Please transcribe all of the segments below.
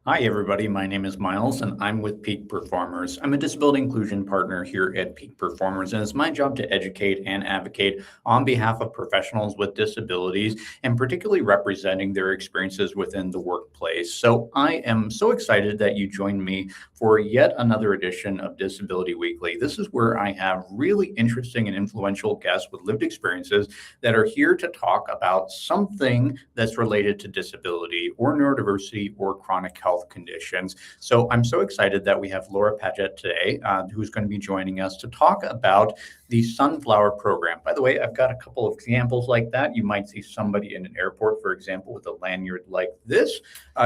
Hi, everybody. My name is Miles, and I'm with Peak Performers. I'm a disability inclusion partner here at Peak Performers, and it's my job to educate and advocate on behalf of professionals with disabilities, and particularly representing their experiences within the workplace. So I am so excited that you joined me for yet another edition of Disability Weekly. This is where I have really interesting and influential guests with lived experiences that are here to talk about something that's related to disability or neurodiversity or chronic health conditions. So I'm so excited that we have Laura Paget today, who's going to be joining us to talk about the Sunflower program. By the way, I've got a couple of examples like that. You might see somebody in an airport, for example, with a lanyard like this.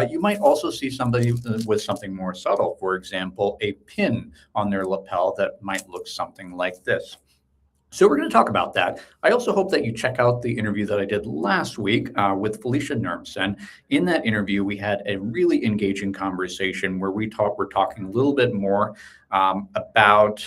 You might also see somebody with something more subtle, for example, a pin on their lapel that might look something like this. So we're going to talk about that. I also hope that you check out the interview that I did last week with Felicia Nermsen. In that interview, we had a really engaging conversation where we're talking a little bit more about.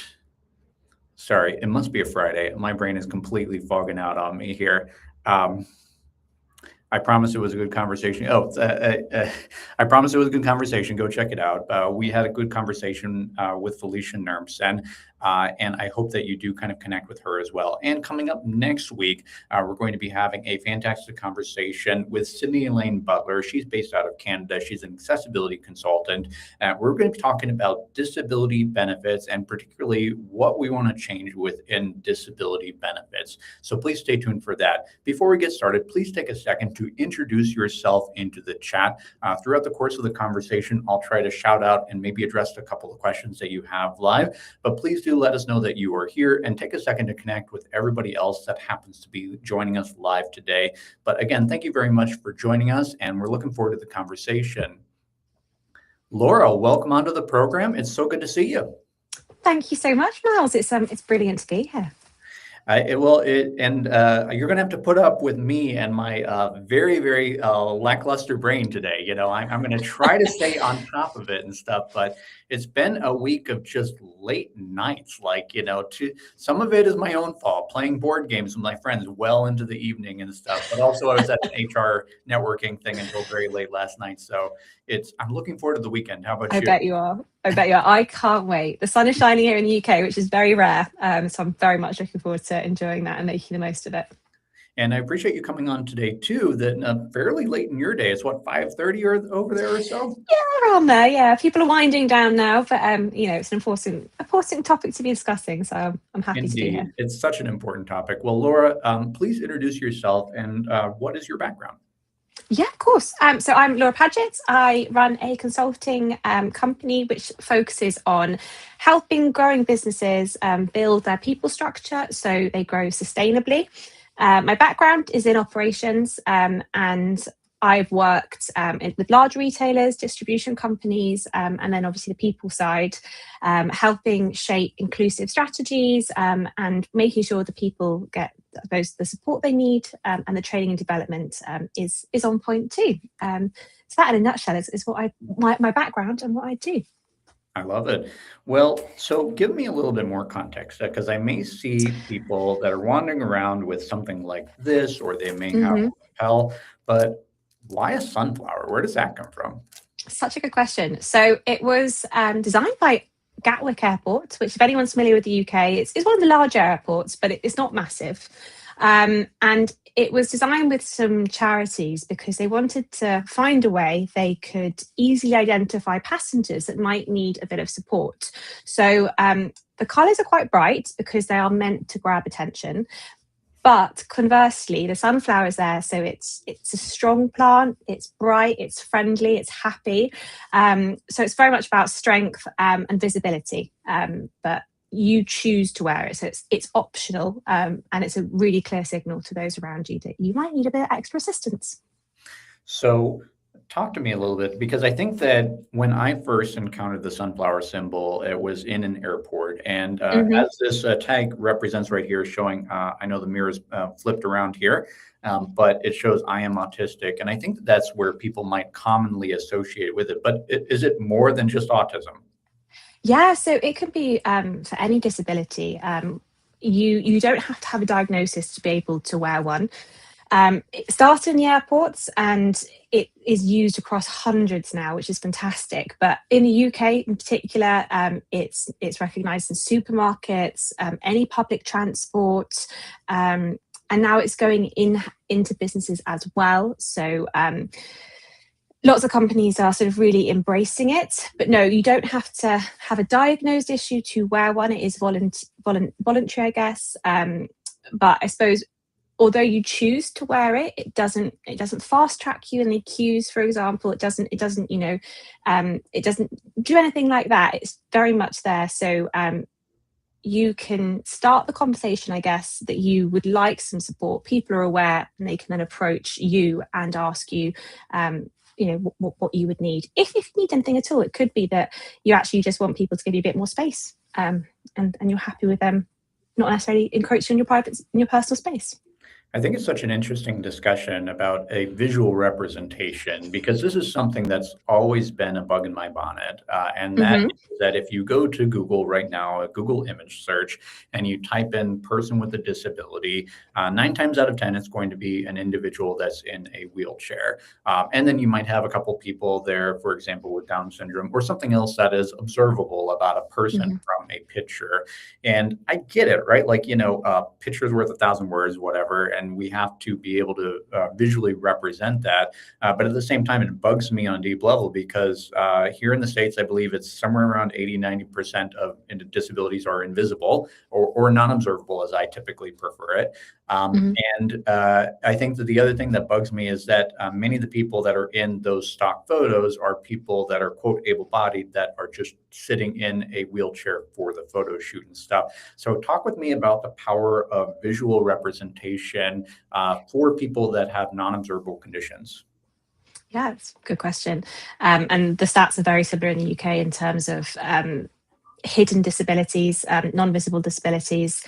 Sorry, it must be a Friday. My brain is completely fogging out on me here. I promise it was a good conversation. I promise it was a good conversation. Go check it out. We had a good conversation with Felicia Nermsen, and I hope that you do kind of connect with her as well. And coming up next week, we're going to be having a fantastic conversation with Sydney Elaine Butler. She's based out of Canada. She's an accessibility consultant. We're going to be talking about disability benefits and particularly what we want to change within disability benefits. So please stay tuned for that. Before we get started, please take a second to introduce yourself into the chat. Throughout the course of the conversation, I'll try to shout out and maybe address a couple of questions that you have live, but please do let us know that you are here and take a second to connect with everybody else that happens to be joining us live today. But again, thank you very much for joining us, and we're looking forward to the conversation. Laura, welcome onto the program. It's so good to see you. Thank you so much, Miles. It's brilliant to be here. You're going to have to put up with me and my very, very lackluster brain today. You know, I'm going to try to stay on top of it and stuff, but it's been a week of just late nights. Some of it is my own fault, playing board games with my friends well into the evening and stuff. But also, I was at an HR networking thing until very late last night. So I'm looking forward to the weekend. How about you? I bet you are. I can't wait. The sun is shining here in the UK, which is very rare. So I'm very much looking forward to enjoying that and making the most of it. And I appreciate you coming on today too. That fairly late in your day. It's what, 5:30 or over there or so? Yeah, around there. Yeah, people are winding down now, but it's an important topic to be discussing. So I'm happy Indeed. to be here. It's such an important topic. Well, Laura, please introduce yourself and what is your background? Yeah, of course. So I'm Laura Paget. I run a consulting company which focuses on helping growing businesses build their people structure so they grow sustainably. My background is in operations, and I've worked with large retailers, distribution companies, and then obviously the people side, helping shape inclusive strategies and making sure the people get the support they need and the training and development is on point too. So that in a nutshell is what my background and what I do. I love it. Well, so give me a little bit more context because I may see people that are wandering around with something like this, or they may have a lapel, but why a sunflower? Where does that come from? Such a good question. So it was designed by Gatwick Airport, which if anyone's familiar with the UK, it's one of the larger airports, but it's not massive. And it was designed with some charities because they wanted to find a way they could easily identify passengers that might need a bit of support. So the colours are quite bright because they are meant to grab attention. But conversely, the sunflower is there, so it's a strong plant, it's bright, it's friendly, it's happy. So it's very much about strength and visibility. But you choose to wear it, so it's optional, and it's a really clear signal to those around you that you might need a bit of extra assistance. So talk to me a little bit, because I think that when I first encountered the sunflower symbol, it was in an airport. And as this tag represents right here, showing, I know the mirror is flipped around here, but it shows I am autistic. And I think that's where people might commonly associate with it. But is it more than just autism? Yeah, so it can be for any disability. You don't have to have a diagnosis to be able to wear one. It started in the airports and it is used across hundreds now, which is fantastic. But in the UK in particular, it's recognised in supermarkets, any public transport, and now it's going into businesses as well. So lots of companies are sort of really embracing it. But no, you don't have to have a diagnosed issue to wear one. It is voluntary, I guess. But I suppose, although you choose to wear it, it doesn't fast track you in the queues, for example. It doesn't it doesn't do anything like that. It's very much there. So you can start the conversation, I guess, that you would like some support. People are aware, and they can then approach you and ask you, what you would need. If you need anything at all, it could be that you actually just want people to give you a bit more space, and you're happy with them not necessarily encroaching on your personal space. I think it's such an interesting discussion about a visual representation, because this is something that's always been a bug in my bonnet. And that Mm-hmm. is that if you go to Google right now, a Google image search, and you type in person with a disability, 9 times out of 10, it's going to be an individual that's in a wheelchair. And then you might have a couple people there, for example, with Down syndrome or something else that is observable about a person Mm-hmm. from a picture. And I get it, right? Like, picture's worth 1,000 words, whatever. And we have to be able to visually represent that. But at the same time, it bugs me on a deep level because here in the States, I believe it's somewhere around 80-90% of disabilities are invisible or non-observable, as I typically prefer it. Mm-hmm. And I think that the other thing that bugs me is that many of the people that are in those stock photos are people that are, quote, able-bodied, that are just sitting in a wheelchair for the photo shoot and stuff. So talk with me about the power of visual representation for people that have non-observable conditions. Yeah, it's a good question. And the stats are very similar in the UK in terms of hidden disabilities, non-visible disabilities,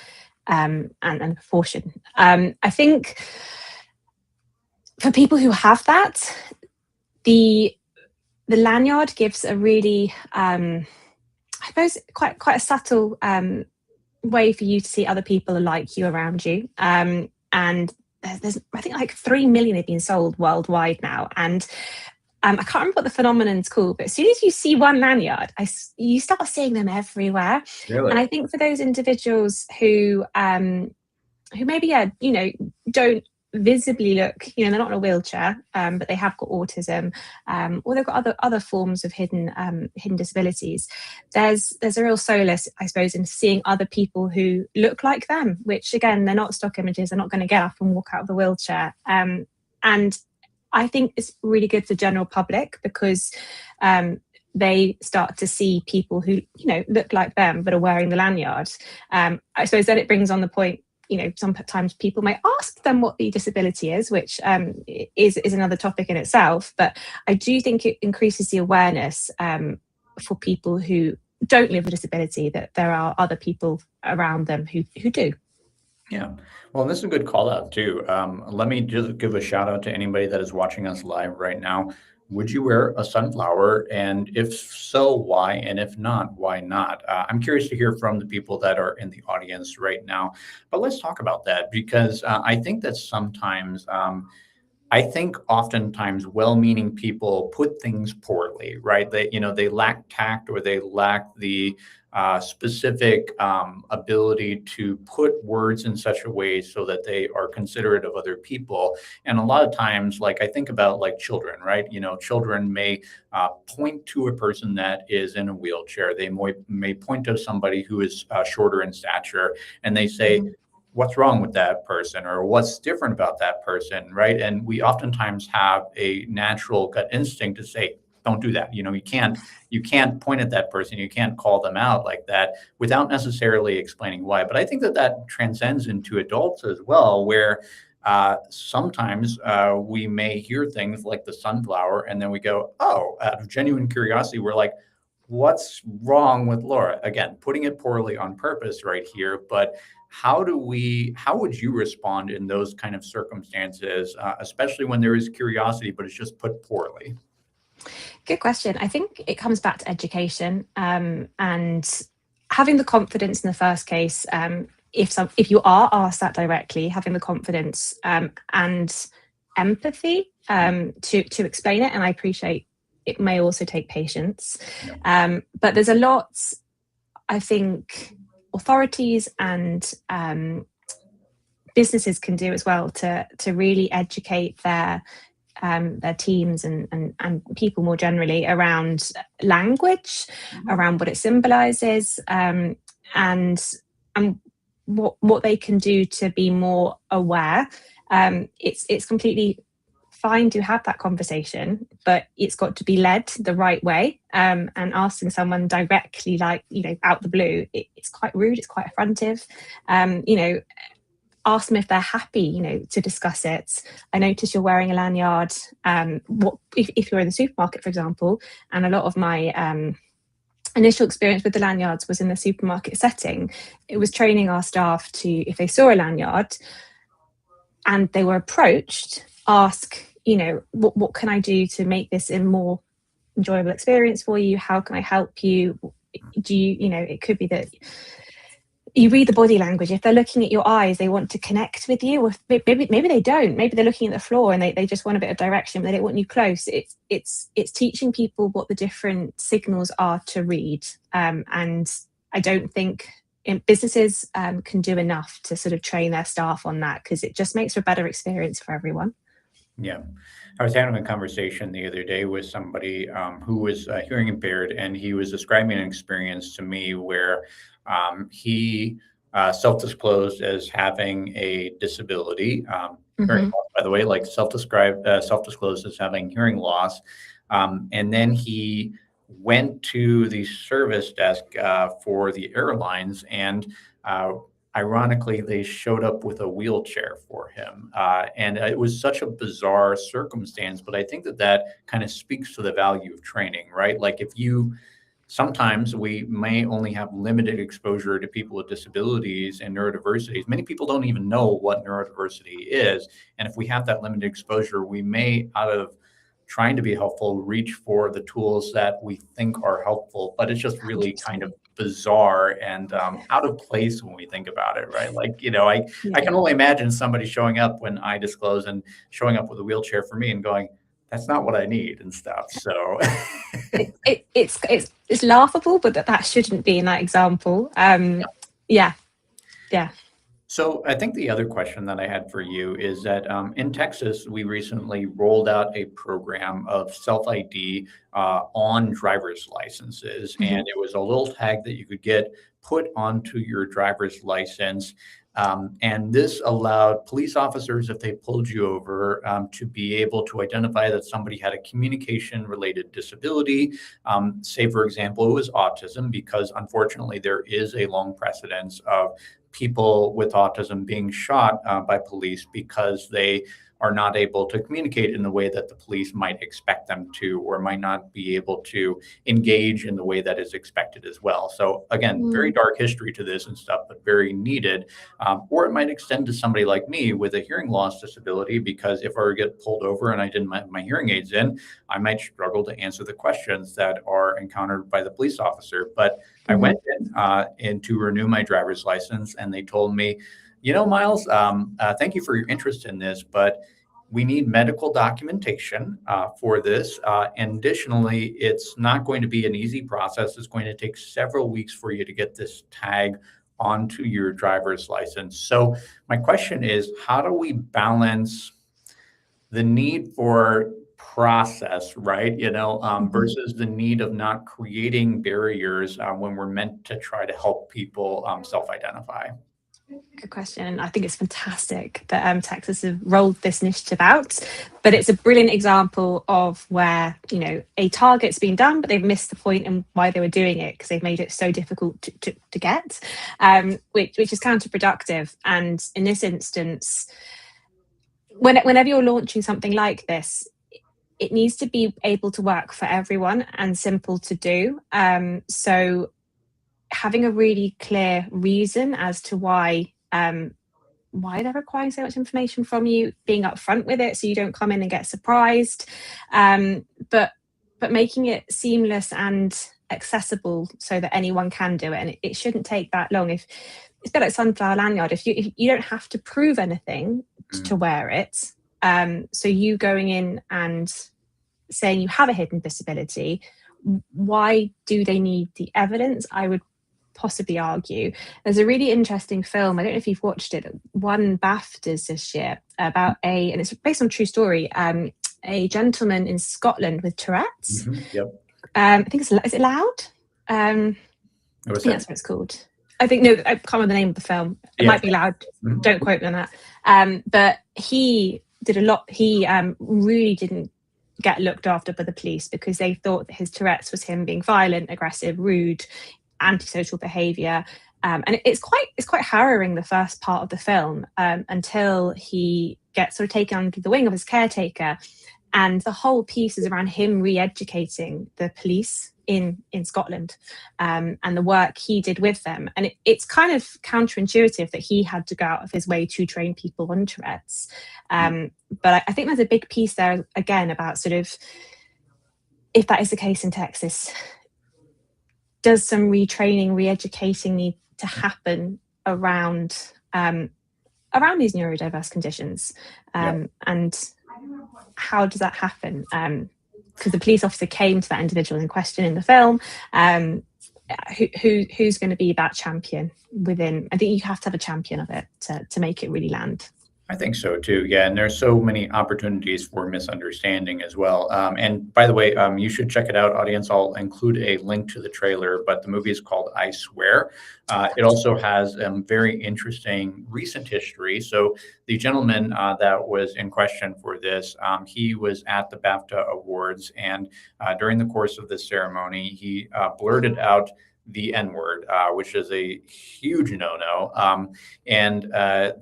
and proportion. I think for people who have that, the lanyard gives a really, I suppose, quite a subtle way for you to see other people like you around you. And there's, I think, like 3 million have been sold worldwide now. And I can't remember what the phenomenon's called, but as soon as you see one lanyard, you start seeing them everywhere. Really? And I think for those individuals who maybe, don't visibly look, they're not in a wheelchair, but they have got autism, or they've got other forms of hidden disabilities. There's a real solace, I suppose, in seeing other people who look like them, which again, they're not stock images. They're not going to get up and walk out of the wheelchair. And I think it's really good for the general public because they start to see people who, look like them but are wearing the lanyard. I suppose then it brings on the point, sometimes people might ask them what the disability is, which is another topic in itself. But I do think it increases the awareness for people who don't live with a disability that there are other people around them who do. Yeah. Well, this is a good call out too. Let me just give a shout out to anybody that is watching us live right now. Would you wear a sunflower? And if so, why? And if not, why not? I'm curious to hear from the people that are in the audience right now. But let's talk about that because I think that sometimes I think oftentimes well-meaning people put things poorly, right? They lack tact or they lack the specific ability to put words in such a way so that they are considerate of other people. And a lot of times, like I think about like children, right? Children may point to a person that is in a wheelchair. They may point to somebody who is shorter in stature, and they say, what's wrong with that person or what's different about that person, right? And we oftentimes have a natural gut instinct to say, don't do that. You can't point at that person. You can't call them out like that without necessarily explaining why. But I think that transcends into adults as well, where sometimes we may hear things like the sunflower and then we go, oh, out of genuine curiosity, we're like, what's wrong with Laura? Again, putting it poorly on purpose right here, but how would you respond in those kind of circumstances, especially when there is curiosity, but it's just put poorly? Good question. I think it comes back to education and having the confidence in the first case. if you are asked that directly, having the confidence and empathy to explain it. And I appreciate it may also take patience. But there's a lot, I think, authorities and businesses can do as well to really educate their teams and people more generally around language, around what it symbolizes, and what they can do to be more aware. It's completely fine to have that conversation, but it's got to be led the right way. And asking someone directly, like, out the blue, it's quite rude, it's quite affrontive. Ask them if they're happy, to discuss it. I notice you're wearing a lanyard. What if you're in the supermarket, for example? And a lot of my initial experience with the lanyards was in the supermarket setting. It was training our staff to, if they saw a lanyard and they were approached, ask, what can I do to make this a more enjoyable experience for you? How can I help you? Do you, it could be that you read the body language. If they're looking at your eyes, they want to connect with you. Or maybe they don't. Maybe they're looking at the floor and they just want a bit of direction, but they don't want you close. It's teaching people what the different signals are to read. And I don't think businesses can do enough to sort of train their staff on that, because it just makes for a better experience for everyone. Yeah. I was having a conversation the other day with somebody who was hearing impaired, and he was describing an experience to me where he self-disclosed as having a disability, hearing loss, by the way, like self-disclosed as having hearing loss. And then he went to the service desk for the airlines, and ironically, they showed up with a wheelchair for him. And it was such a bizarre circumstance, but I think that kind of speaks to the value of training, right? Like sometimes we may only have limited exposure to people with disabilities and neurodiversities. Many people don't even know what neurodiversity is. And if we have that limited exposure, we may, out of trying to be helpful, reach for the tools that we think are helpful, but it's just really kind of bizarre and out of place when we think about it, right? Like, I can only imagine somebody showing up when I disclose and showing up with a wheelchair for me and going, that's not what I need and stuff. So it's laughable, but that shouldn't be in that example. Yeah. So I think the other question that I had for you is that in Texas, we recently rolled out a program of self-ID on driver's licenses. And it was a little tag that you could get put onto your driver's license. And this allowed police officers, if they pulled you over, to be able to identify that somebody had a communication-related disability. Say, for example, it was autism, because unfortunately there is a long precedence of people with autism being shot by police because they are not able to communicate in the way that the police might expect them to, or might not be able to engage in the way that is expected as well. So again, very dark history to this and stuff, but very needed. Or it might extend to somebody like me with a hearing loss disability, because if I were to get pulled over and I didn't have my hearing aids in, I might struggle to answer the questions that are encountered by the police officer. But I went in to renew my driver's license, and they told me, Miles, thank you for your interest in this, but we need medical documentation for this. And additionally, it's not going to be an easy process. It's going to take several weeks for you to get this tag onto your driver's license. So my question is, how do we balance the need for process, right? Versus the need of not creating barriers when we're meant to try to help people self-identify? Good question. I think it's fantastic that Texas have rolled this initiative out, but it's a brilliant example of where, a target's been done, but they've missed the point and why they were doing it, because they've made it so difficult to get, which is counterproductive. And in this instance, whenever you're launching something like this, it needs to be able to work for everyone and simple to do. So having a really clear reason as to why they're requiring so much information from you, being upfront with it so you don't come in and get surprised, but making it seamless and accessible so that anyone can do it. And it shouldn't take that long. If it's a bit like sunflower lanyard. If you don't have to prove anything to wear it, so you going in and saying you have a hidden disability, why do they need the evidence? I would possibly argue. There's a really interesting film, I don't know if you've watched it, won BAFTAs this year, about and it's based on a true story, a gentleman in Scotland with Tourette's. Yep. I think is it Loud? I think that's what it's called. I think, no, I can't remember the name of the film. It might be Loud. Don't quote me on that. But he did a lot. He really didn't get looked after by the police because they thought that his Tourette's was him being violent, aggressive, rude, antisocial behaviour. And it's quite harrowing, the first part of the film, until he gets sort of taken under the wing of his caretaker. And the whole piece is around him re-educating the police in Scotland, and the work he did with them. And it's kind of counterintuitive that he had to go out of his way to train people on Tourette's. But I think there's a big piece there, again, about sort of, if that is the case in Texas, does some retraining, re-educating need to happen around these neurodiverse conditions? And how does that happen? Because the police officer came to that individual in question in the film. Who's going to be that champion within? I think you have to have a champion of it to make it really land. I think so too. Yeah, and there's so many opportunities for misunderstanding as well. And by the way, you should check it out, audience. I'll include a link to the trailer, but the movie is called I Swear. It also has very interesting recent history. So the gentleman that was in question for this, he was at the BAFTA Awards, and during the course of this ceremony, he blurted out the N-word, which is a huge no-no. And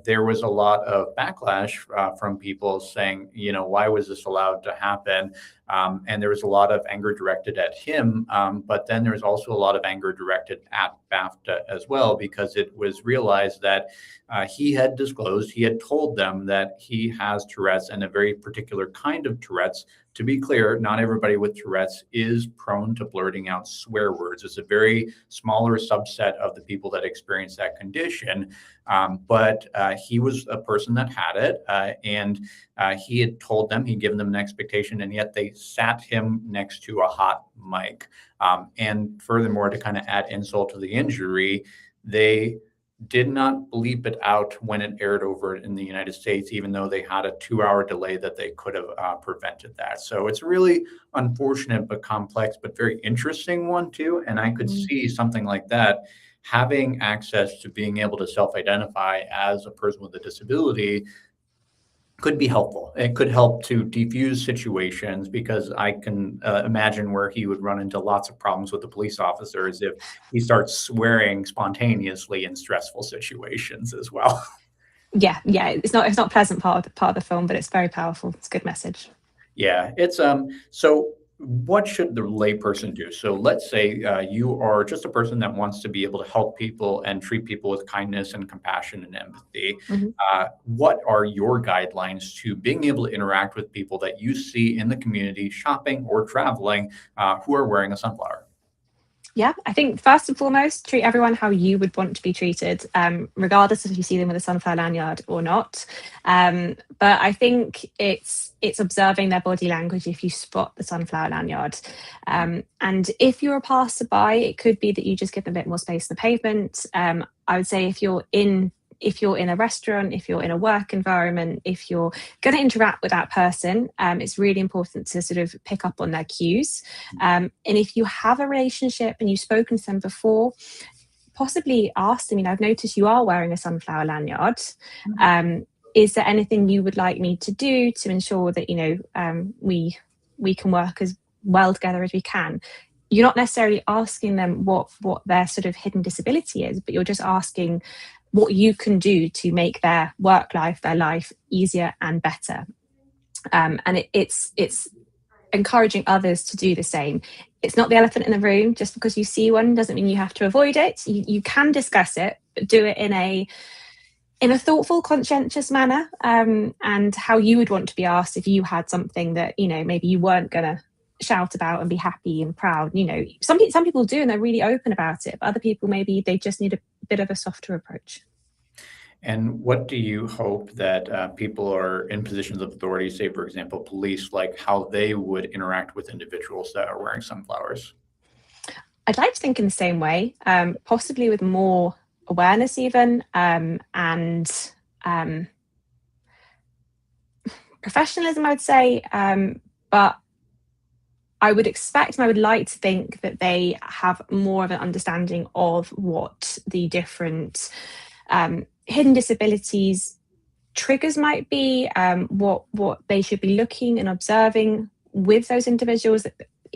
there was a lot of backlash from people saying, why was this allowed to happen? And there was a lot of anger directed at him. But then there was also a lot of anger directed at BAFTA as well, because it was realized that he had disclosed, he had told them that he has Tourette's, and a very particular kind of Tourette's. To be clear, not everybody with Tourette's is prone to blurting out swear words. It's a very smaller subset of the people that experience that condition. But he was a person that had it, and he had told them, he'd given them an expectation, and yet they sat him next to a hot mic. And furthermore, to kind of add insult to the injury, they did not bleep it out when it aired over in the United States, even though they had a 2-hour delay that they could have prevented that. So it's really unfortunate, but complex, but very interesting one too. And I could see something like that, having access to being able to self-identify as a person with a disability, could be helpful. It could help to defuse situations, because I can imagine where he would run into lots of problems with the police officers if he starts swearing spontaneously in stressful situations as well. Yeah, it's not a pleasant part of the film, but it's very powerful. It's a good message. Yeah, it's so what should the layperson do? So let's say you are just a person that wants to be able to help people and treat people with kindness and compassion and empathy. What are your guidelines to being able to interact with people that you see in the community, shopping or traveling, who are wearing a sunflower? Yeah, I think first and foremost, treat everyone how you would want to be treated, regardless of if you see them with a sunflower lanyard or not. But I think it's observing their body language if you spot the sunflower lanyard. And if you're a passerby, it could be that you just give them a bit more space on the pavement. I would say if you're in a restaurant, if you're in a work environment, if you're going to interact with that person, it's really important to sort of pick up on their cues. And if you have a relationship and you've spoken to them before, possibly ask them, I've noticed you are wearing a sunflower lanyard. Is there anything you would like me to do to ensure that, we can work as well together as we can? You're not necessarily asking them what their sort of hidden disability is, but you're just asking what you can do to make their work life, their life easier and better. And it's encouraging others to do the same. It's not the elephant in the room. Just because you see one doesn't mean you have to avoid it. You can discuss it, but do it in a thoughtful, conscientious manner, and how you would want to be asked if you had something that, maybe you weren't going to shout about and be happy and proud. Some people do, and they're really open about it, but other people, maybe they just need bit of a softer approach. And what do you hope that people are in positions of authority, say, for example, police, like how they would interact with individuals that are wearing sunflowers? I'd like to think in the same way, possibly with more awareness even, and professionalism, I would say. But I would expect and I would like to think that they have more of an understanding of what the different hidden disabilities triggers might be, what they should be looking and observing with those individuals.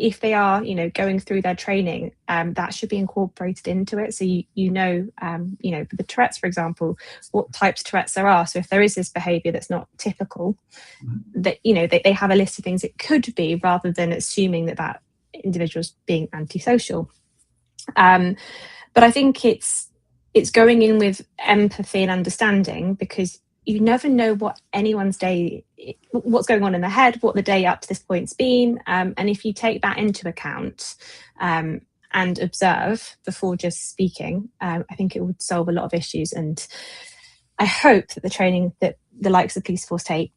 If they are, going through their training, that should be incorporated into it. So for the Tourette's, for example, what types of Tourette's there are. So if there is this behaviour that's not typical, that they have a list of things it could be, rather than assuming that individual's being antisocial. But I think it's going in with empathy and understanding, because you never know what anyone's day, what's going on in their head, what the day up to this point's been. And if you take that into account and observe before just speaking, I think it would solve a lot of issues. And I hope that the training that the likes of police force take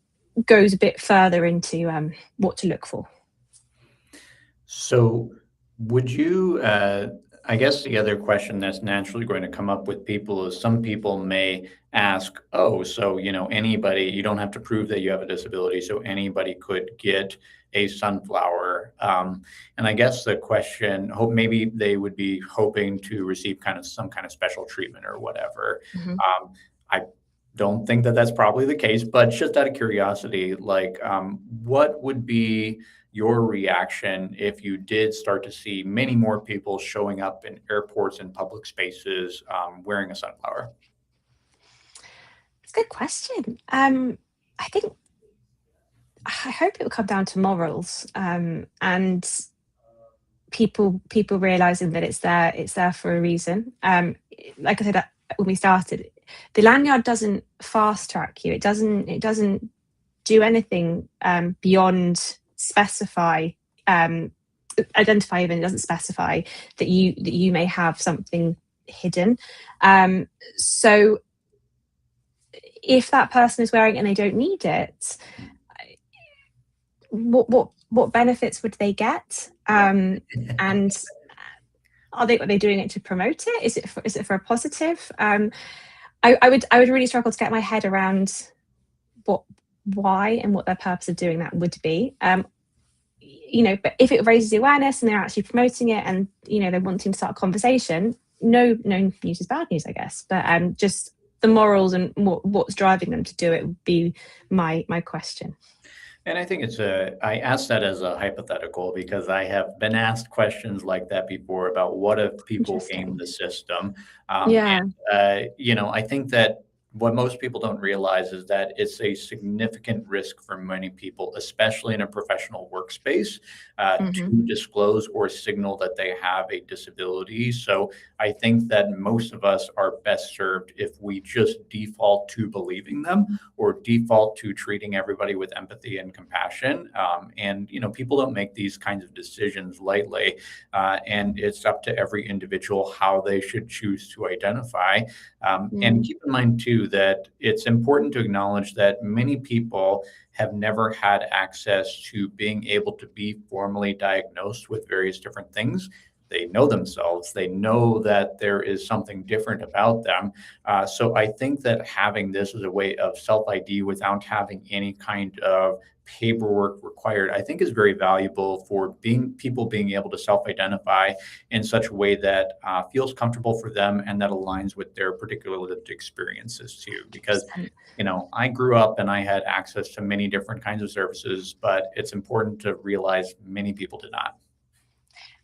goes a bit further into what to look for. So would you, I guess the other question that's naturally going to come up with people is some people may ask, oh, so, anybody, you don't have to prove that you have a disability, so anybody could get a sunflower. And I guess the question, maybe they would be hoping to receive some kind of special treatment or whatever. I don't think that that's probably the case, but just out of curiosity, what would be your reaction if you did start to see many more people showing up in airports and public spaces wearing a sunflower? It's a good question. I hope it will come down to morals, and people realizing that it's there for a reason. Like I said when we started, the lanyard doesn't fast track you. It doesn't do anything beyond identify, even. It doesn't specify that you may have something hidden. So if that person is wearing it and they don't need it, what benefits would they get? And are they doing it to promote it? Is it for a positive? I would really struggle to get my head around why and what their purpose of doing that would be. But if it raises the awareness and they're actually promoting it, and they're wanting to start a conversation, no news is bad news, I guess. But just the morals and what's driving them to do it would be my question. And I think I asked that as a hypothetical because I have been asked questions like that before about what if people game the system. Yeah. I think that what most people don't realize is that it's a significant risk for many people, especially in a professional workspace, to disclose or signal that they have a disability. So I think that most of us are best served if we just default to believing them or default to treating everybody with empathy and compassion. People don't make these kinds of decisions lightly. And it's up to every individual how they should choose to identify. And keep in mind, too, that it's important to acknowledge that many people have never had access to being able to be formally diagnosed with various different things. They know themselves. They know that there is something different about them. So I think that having this as a way of self-ID without having any kind of paperwork required, I think is very valuable for people being able to self-identify in such a way that feels comfortable for them and that aligns with their particular lived experiences too. Because, I grew up and I had access to many different kinds of services, but it's important to realize many people did not.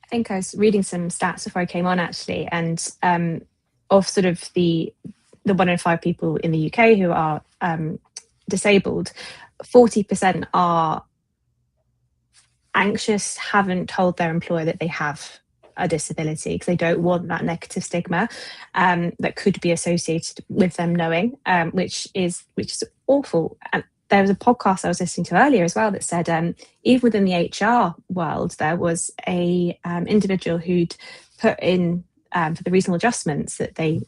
I think I was reading some stats before I came on, actually, and of sort of the 1 in 5 people in the UK who are disabled, 40% are anxious, haven't told their employer that they have a disability because they don't want that negative stigma that could be associated with them knowing, which is awful. And there was a podcast I was listening to earlier as well that said even within the HR world, there was a individual who'd put in for the reasonable adjustments that they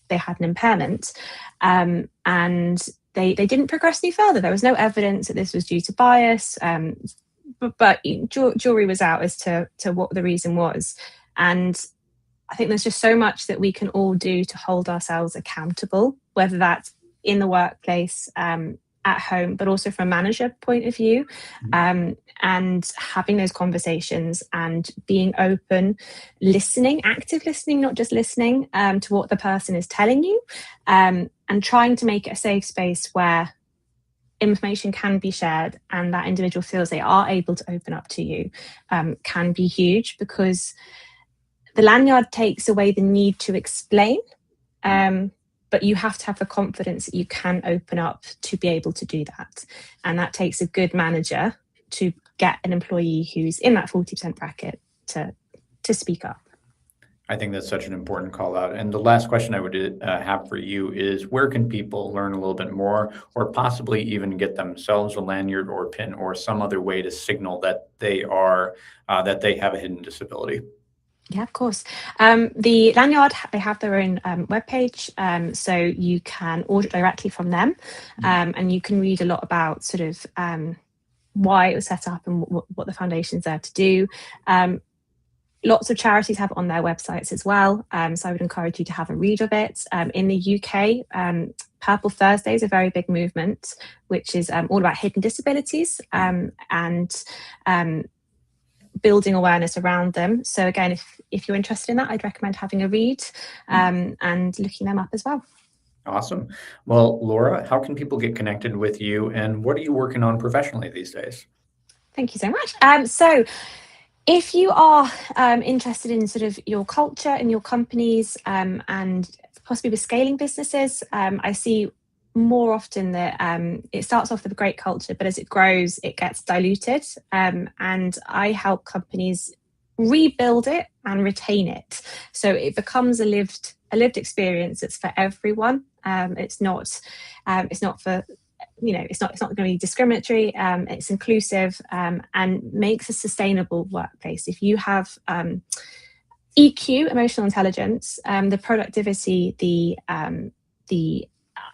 they had an impairment, and they didn't progress any further. There was no evidence that this was due to bias, but jury was out as to what the reason was. And I think there's just so much that we can all do to hold ourselves accountable, whether that's in the workplace, at home, but also from a manager point of view, and having those conversations and being open, listening, active listening, not just listening to what the person is telling you, and trying to make it a safe space where information can be shared and that individual feels they are able to open up to you, can be huge, because the lanyard takes away the need to explain, but you have to have the confidence that you can open up to be able to do that. And that takes a good manager to get an employee who's in that 40% bracket to speak up. I think that's such an important call out. And the last question I would have for you is, where can people learn a little bit more, or possibly even get themselves a lanyard or pin or some other way to signal that they are that they have a hidden disability? Yeah, of course. The lanyard, they have their own webpage, so you can order directly from them, and you can read a lot about sort of why it was set up and what the foundation's there to do. Lots of charities have it on their websites as well, so I would encourage you to have a read of it. In the UK, Purple Thursday is a very big movement, which is all about hidden disabilities, and building awareness around them. So again, if you're interested in that, I'd recommend having a read, and looking them up as well. Awesome. Well, Laura, how can people get connected with you, and what are you working on professionally these days? Thank you so much. So if you are interested in sort of your culture and your companies, and possibly with scaling businesses, I see more often that it starts off with a great culture, but as it grows, it gets diluted. And I help companies rebuild it and retain it, so it becomes a lived experience. It's for everyone. It's not for, it's not going to be discriminatory. It's inclusive, and makes a sustainable workplace. If you have EQ, emotional intelligence, the productivity, the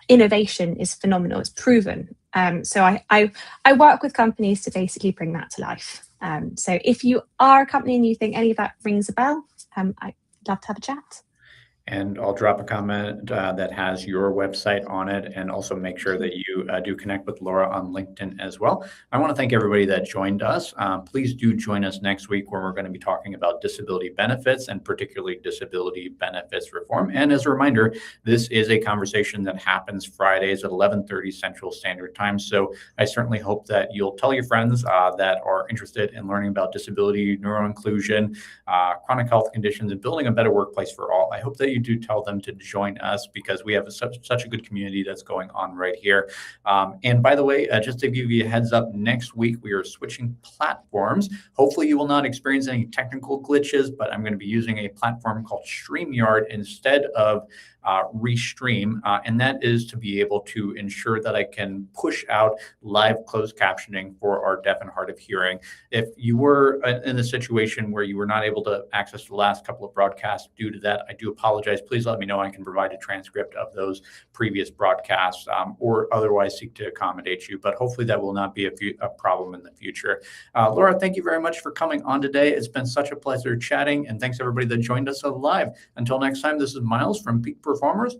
innovation is phenomenal. It's proven. So I work with companies to basically bring that to life. So if you are a company and you think any of that rings a bell, I'd love to have a chat. And I'll drop a comment that has your website on it, and also make sure that you do connect with Laura on LinkedIn as well. I want to thank everybody that joined us. Please do join us next week, where we're going to be talking about disability benefits, and particularly disability benefits reform. And as a reminder, this is a conversation that happens Fridays at 11:30 Central Standard Time. So I certainly hope that you'll tell your friends that are interested in learning about disability, neuroinclusion, chronic health conditions, and building a better workplace for all. I hope that you do tell them to join us, because we have such a good community that's going on right here. And by the way, just to give you a heads up, next week we are switching platforms. Hopefully you will not experience any technical glitches, but I'm going to be using a platform called StreamYard instead of Restream, and that is to be able to ensure that I can push out live closed captioning for our deaf and hard of hearing. If you were in a situation where you were not able to access the last couple of broadcasts due to that, I do apologize. Please let me know. I can provide a transcript of those previous broadcasts, or otherwise seek to accommodate you, but hopefully that will not be a problem in the future. Laura, thank you very much for coming on today. It's been such a pleasure chatting, and thanks everybody that joined us live. Until next time, this is Miles from Peak Performers.